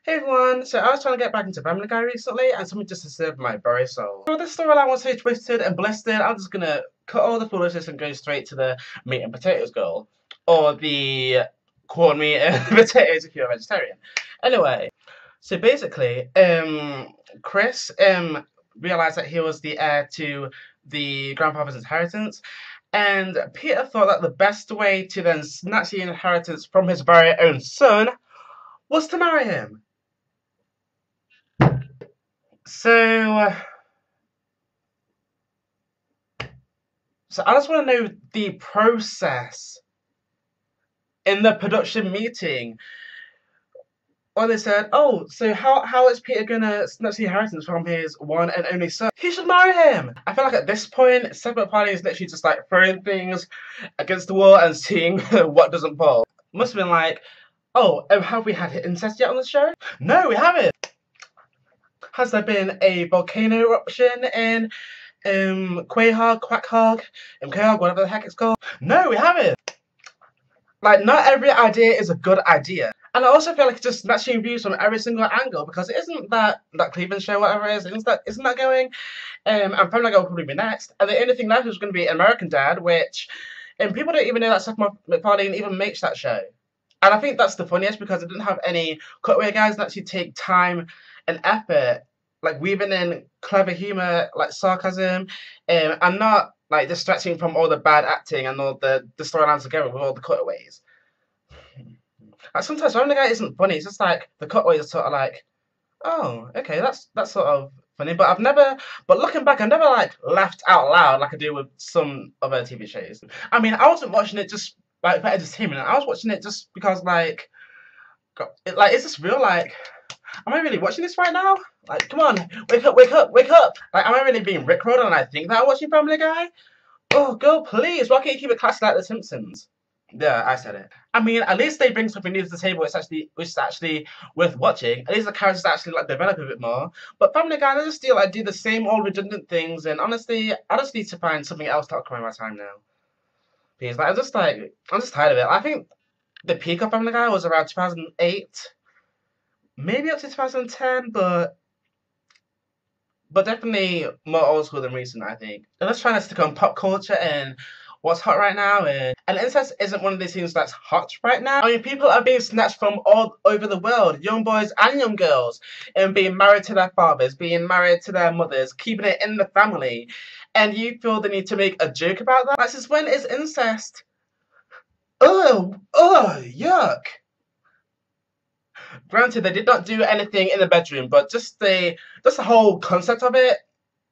Hey everyone, so I was trying to get back into Family Guy recently and something just disturbed my very soul. So this storyline was so twisted and blistered, I'm just gonna cut all the foolishness and go straight to the meat and potatoes girl. Or the corn meat and potatoes if you're a vegetarian. Anyway, so basically, Chris realized that he was the heir to the grandfather's inheritance, and Peter thought that the best way to then snatch the inheritance from his very own son was to marry him. So, so I just want to know the process in the production meeting. Or they said, oh, so how is Peter gonna snatch the inheritance from his one and only son? He should marry him! I feel like at this point, separate parties literally just like throwing things against the wall and seeing what doesn't fall. Must have been like, oh, have we had incest yet on the show? No, we haven't! Has there been a volcano eruption in Quahog, Quackhog, Quahog, whatever the heck it's called? No, we haven't! Like, not every idea is a good idea. And I also feel like it's just matching views from every single angle because it isn't that Cleveland show, whatever it is, isn't that going? And Family Guy will probably be next. And the only thing left is going to be American Dad, which people don't even know that Seth MacFarlane even makes that show. And I think that's the funniest because it didn't have any cutaway guys that actually take time and effort, like weaving in clever humor, like sarcasm, and not like distracting from all the bad acting and all the storylines together with all the cutaways. Like sometimes Family Guy isn't funny. It's just like the cutaways are sort of like, oh, okay, that's sort of funny. But but looking back, I never like laughed out loud like I do with some other TV shows. I mean, I wasn't watching it just like for entertainment. I was watching it just because like, is this real? Like, am I really watching this right now? Like, come on, wake up, wake up, wake up! Like, am I really being rickrolled and I think that I'm watching Family Guy? Oh, girl, please, why can't you keep it classy like The Simpsons? Yeah, I said it. I mean, at least they bring something new to the table which is actually worth watching. At least the characters actually like develop a bit more. But Family Guy, they just still like do the same old redundant things, and honestly, I just need to find something else to occupy my time now. Because I'm just tired of it. I think the peak of Family Guy was around 2008, maybe up to 2010, but definitely more old school than recent, I think. And let's try to stick on pop culture and what's hot right now. And incest isn't one of these things that's hot right now. I mean, people are being snatched from all over the world, young boys and young girls, and being married to their fathers, being married to their mothers, keeping it in the family. And you feel the need to make a joke about that? Like, since when is incest? Oh, yuck. Granted, they did not do anything in the bedroom, but just the whole concept of it,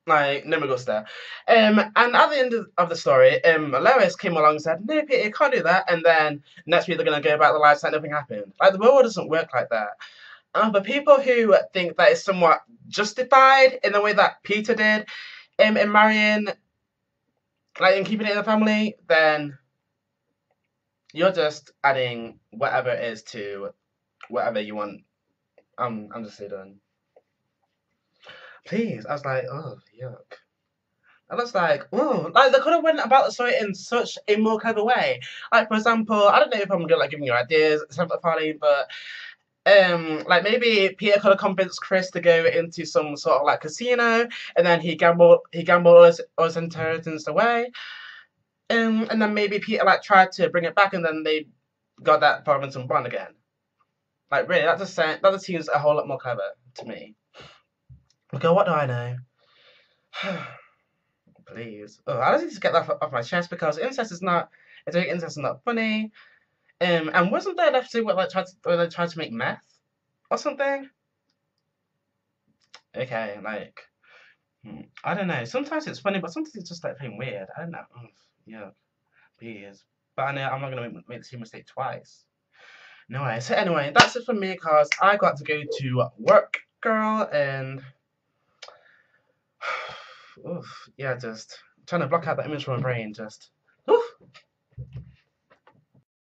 like, no me gusta. And at the end of the story, Lois came along and said, no, Peter, you can't do that. And then next week they're going to go about their lives like nothing happened. Like, the world doesn't work like that. But people who think that is somewhat justified in the way that Peter did in marrying, like, in keeping it in the family, then you're just adding whatever it is to whatever you want. I'm just so done. Please, I was like, oh, yuck. I was like, oh, like they could have went about the story in such a more clever way. Like, for example, I don't know if I'm good like giving you ideas, something funny, but like maybe Peter could have convinced Chris to go into some sort of like casino, and then he gambled all his inheritance away, and then maybe Peter like tried to bring it back, and then they got that father and son bond again. Like, really, that just seems a whole lot more clever to me. Girl, what do I know? Please. Oh, I just need to get that off my chest because incest is not. I think incest is not funny. And wasn't there an episode where they tried to make meth or something? Okay, like I don't know. Sometimes it's funny, but sometimes it's just like plain weird. I don't know. Yeah, please. But I know I'm not gonna make the same mistake twice. No way. So anyway, that's it from me because I got to go to work, girl, and oof, yeah, just trying to block out that image from my brain. Just oof.